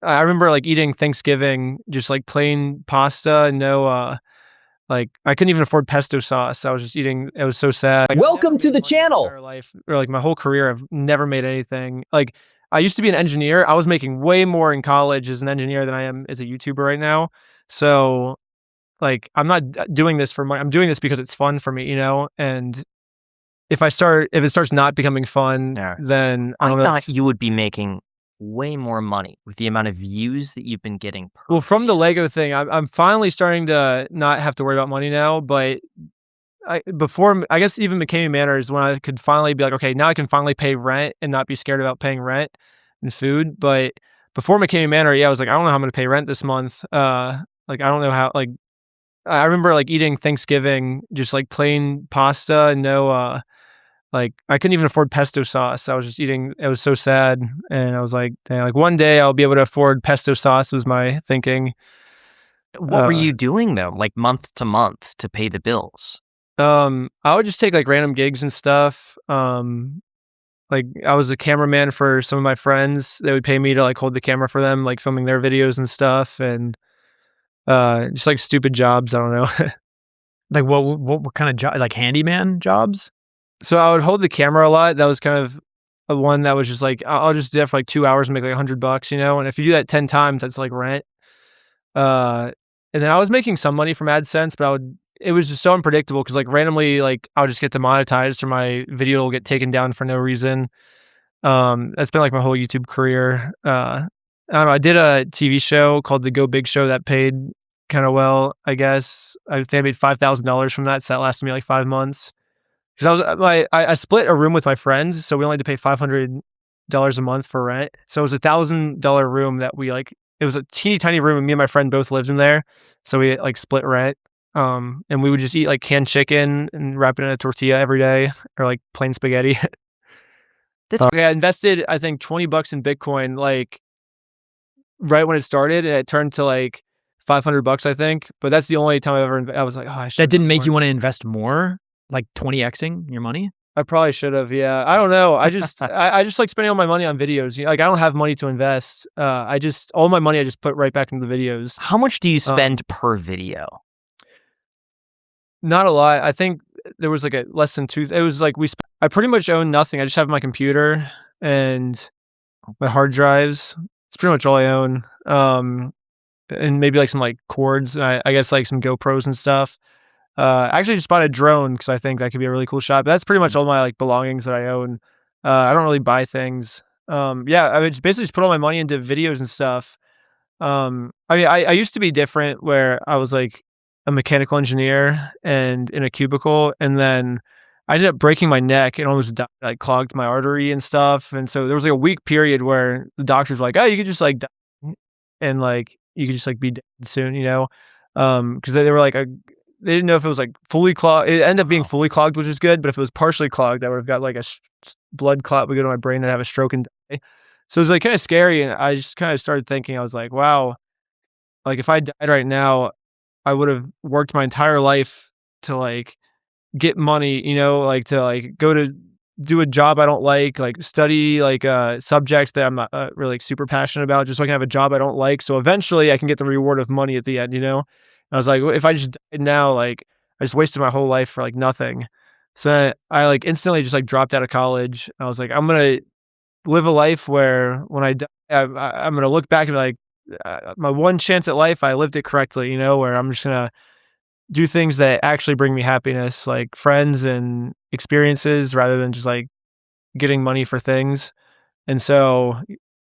I remember like eating Thanksgiving, just like plain pasta, no, like I couldn't even afford pesto sauce. I was just eating, it was so sad. Like, Welcome to the channel. entire life, or like my whole career, I've never made anything. Like I used to be an engineer. I was making way more in college as an engineer than I am as a YouTuber right now. So like I'm not doing this for money. I'm doing this because it's fun for me, And if it starts not becoming fun, Yeah. then I thought you would be making way more money with the amount of views that you've been getting. Well, from the Lego thing, I'm finally starting to not have to worry about money now. But before, I guess even McKamey Manor is when I could finally be like, okay, now I can finally pay rent and not be scared about paying rent and food. But before McKamey Manor, yeah, I was like, I don't know how I'm going to pay rent this month. Like I don't know how. Like I remember like eating Thanksgiving, just like plain pasta, no, like I couldn't even afford pesto sauce. I was just eating, it was so sad. And I was like, dang, like one day I'll be able to afford pesto sauce was my thinking. What were you doing though? Like month to month to pay the bills? I would just take like random gigs and stuff. Like I was a cameraman for some of my friends. They would pay me to like hold the camera for them, like filming their videos and stuff. And, just like stupid jobs. I don't know. Like what kind of job? Like handyman jobs? So I would hold the camera a lot. That was kind of a one that was just like, I'll just do that for like 2 hours and make like $100, And if you do that 10 times, that's like rent. And then I was making some money from AdSense, but it was just so unpredictable because like randomly, like I would just get demonetized or my video will get taken down for no reason. That's been like my whole YouTube career. I don't know. I did a TV show called The Go Big Show that paid kind of well, I guess. I think I made $5,000 from that. So that lasted me like 5 months. Because I split a room with my friends, so we only had to pay $500 a month for rent. So it was $1,000 room that we like. It was a teeny tiny room, and me and my friend both lived in there. So we like split rent. And we would just eat like canned chicken and wrap it in a tortilla every day, or like plain spaghetti. Okay, I invested I think $20 in Bitcoin like right when it started, and it turned to like $500 I think. But that's the only time I was like, oh, that didn't make you want to invest more, like 20xing your money. I probably should have. Yeah, I don't know. I just I just like spending all my money on videos. Like I don't have money to invest. All my money I just put right back into the videos. How much do you spend per video? Not a lot. I think there was like a less than two. It was like I pretty much own nothing. I just have my computer and my hard drives. It's pretty much all I own. And maybe like some like cords. And I guess like some GoPros and stuff. I actually just bought a drone because I think that could be a really cool shot. But that's pretty much all my like belongings that I own. I don't really buy things. Yeah, I would basically just put all my money into videos and stuff. I mean, I used to be different where I was like a mechanical engineer and in a cubicle, and then I ended up breaking my neck and almost died, like clogged my artery and stuff. And so there was like a week period where the doctors were like, "Oh, you could just like die and like you could just like be dead soon," because they were like they didn't know if it was like fully clogged. It ended up being fully clogged, which is good. But if it was partially clogged, I would have got like a blood clot would go to my brain and have a stroke and die. So it was like kind of scary. And I just kind of started thinking, I was like, wow, like if I died right now, I would have worked my entire life to like get money, like to like go to do a job I don't like study like a subject that I'm not really like, super passionate about, just so I can have a job I don't like. So eventually I can get the reward of money at the end, I was like, if I just died now, like I just wasted my whole life for like nothing. So I like instantly just like dropped out of college. I was like, I'm going to live a life where when I die, I'm going to look back and be like, my one chance at life, I lived it correctly, where I'm just going to do things that actually bring me happiness, like friends and experiences rather than just like getting money for things. And so,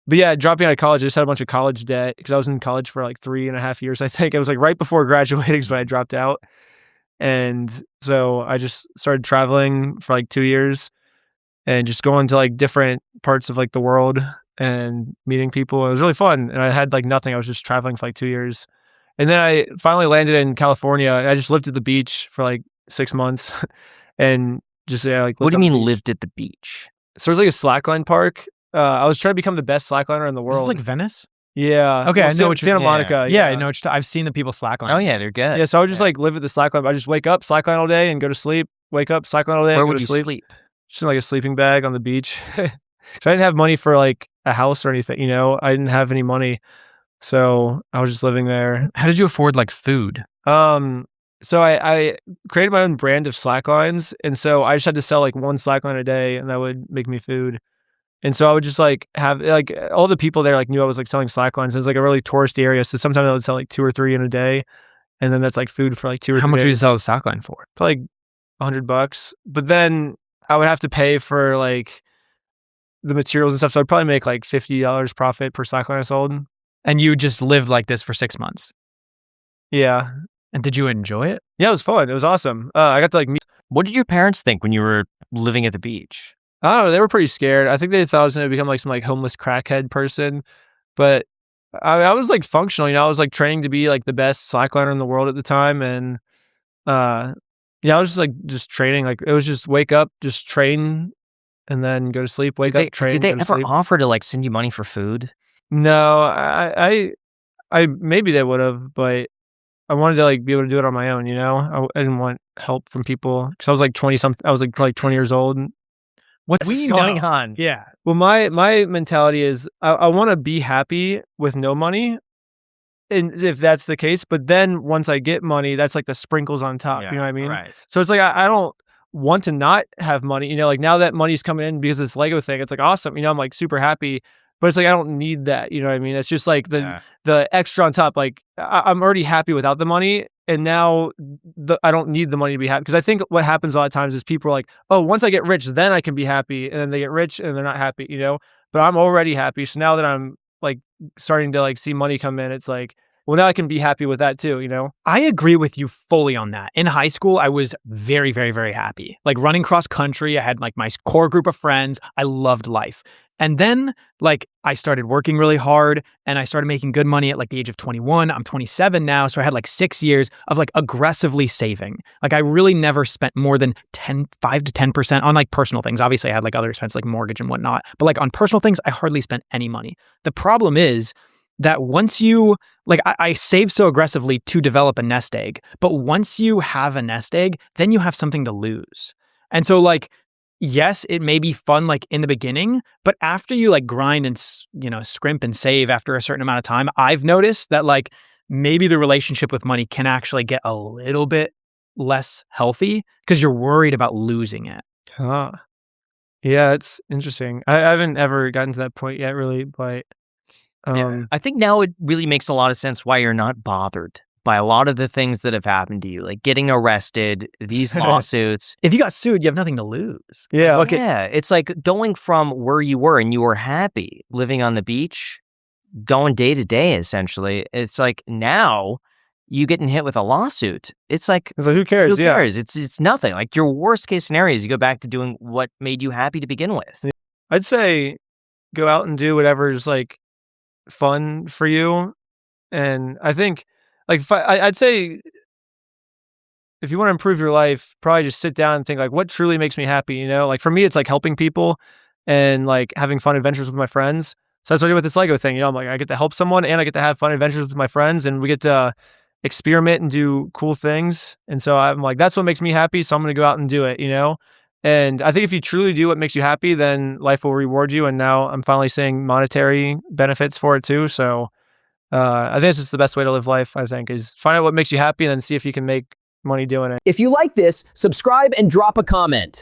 but yeah, dropping out of college, I just had a bunch of college debt because I was in college for like 3.5 years. I think it was like right before graduating is when I dropped out. And so I just started traveling for like 2 years and just going to like different parts of like the world and meeting people. It was really fun. And I had like nothing. I was just traveling for like 2 years. And then I finally landed in California and I just lived at the beach for like 6 months and just, yeah, like, what do you mean lived at the beach? So there's like a slackline park. I was trying to become the best slackliner in the world. Is this like Venice? Yeah. Okay, well, I know what Santa Monica. Yeah, I know what I've seen the people slackline. Oh yeah, they're good. Yeah, so I would just like live at the slackline. I just wake up, slackline all day, and go to sleep. Wake up, slackline all day. Where and would go to you sleep? Just in like a sleeping bag on the beach. So I didn't have money for like a house or anything, you know? I didn't have any money, so I was just living there. How did you afford like food? So I created my own brand of slacklines, and so I just had to sell like one slackline a day, and that would make me food. And so I would just like have like all the people there like knew I was like selling slacklines. It was like a really touristy area, so sometimes I would sell like 2 or 3 in a day, and then that's like food for like 2 or How 3 much would you days. sell the sockline for? Probably like $100, but then I would have to pay for like the materials and stuff. So I'd probably make like $50 profit per slackline I sold. And you just lived like this for 6 months. Yeah, And did you enjoy it? yeah, it was fun. It was awesome. I got to like meet. What did your parents think when you were living at the beach? I don't know. They were pretty scared. I think they thought I was going to become like some like homeless crackhead person, but I was like functional. You know, I was like training to be like the best slackliner in the world at the time, and yeah, I was just training. Like it was just wake up, just train, and then go to sleep. Wake up, train. Did they go to ever sleep. offer to like send you money for food? No, I maybe they would have, but I wanted to like be able to do it on my own. You know, I didn't want help from people because I was like 20 something. I was like probably 20 years old. What's going on? Yeah. Well, my mentality is I want to be happy with no money, and if that's the case, but then once I get money, that's like the sprinkles on top. You know what I mean? Right. So it's like I don't want to not have money. You know, like now that money's coming in because of this Lego thing, it's like awesome. You know, I'm like super happy, but it's like I don't need that. You know what I mean? It's just like the extra on top. Like I'm already happy without the money, and now I don't need the money to be happy. Because I think what happens a lot of times is people are like, oh, once I get rich, then I can be happy, and then they get rich and they're not happy. You know, but I'm already happy. So now that I'm like starting to like see money come in, it's like, well, now I can be happy with that too, you know? I agree with you fully on that. In high school, I was very, very, very happy. Like running cross country, I had like my core group of friends. I loved life. And then like I started working really hard and I started making good money at like the age of 21. I'm 27 now. So I had like 6 years of like aggressively saving. Like I really never spent more than 5 to 10% on like personal things. Obviously I had like other expenses like mortgage and whatnot, but like on personal things, I hardly spent any money. The problem is that once you, like I save so aggressively to develop a nest egg, but once you have a nest egg, then you have something to lose. And so like, yes, it may be fun like in the beginning, but after you like grind and, you know, scrimp and save after a certain amount of time, I've noticed that like maybe the relationship with money can actually get a little bit less healthy because you're worried about losing it. Huh. Yeah, it's interesting. I haven't ever gotten to that point yet, really, but I think now it really makes a lot of sense why you're not bothered by a lot of the things that have happened to you, like getting arrested, these lawsuits. If you got sued, you have nothing to lose. yeah. Look, Yeah, it's like going from where you were and you were happy living on the beach, going day to day, essentially. It's like now you getting hit with a lawsuit. It's like, It's like, who cares? who Yeah. cares? It's nothing. Like your worst case scenario is you go back to doing what made you happy to begin with. I'd say go out and do whatever's like fun for you. And I think like I'd say if you want to improve your life, probably just sit down and think like what truly makes me happy, you know? Like for me, it's like helping people and like having fun adventures with my friends. So that's what I do with this Lego thing. You know, I'm like, I get to help someone and I get to have fun adventures with my friends and we get to experiment and do cool things. And so I'm like, that's what makes me happy. So I'm going to go out and do it, you know? And I think if you truly do what makes you happy, then life will reward you. And now I'm finally seeing monetary benefits for it too. So I think it's just the best way to live life, I think, is find out what makes you happy and then see if you can make money doing it. If you like this, subscribe and drop a comment.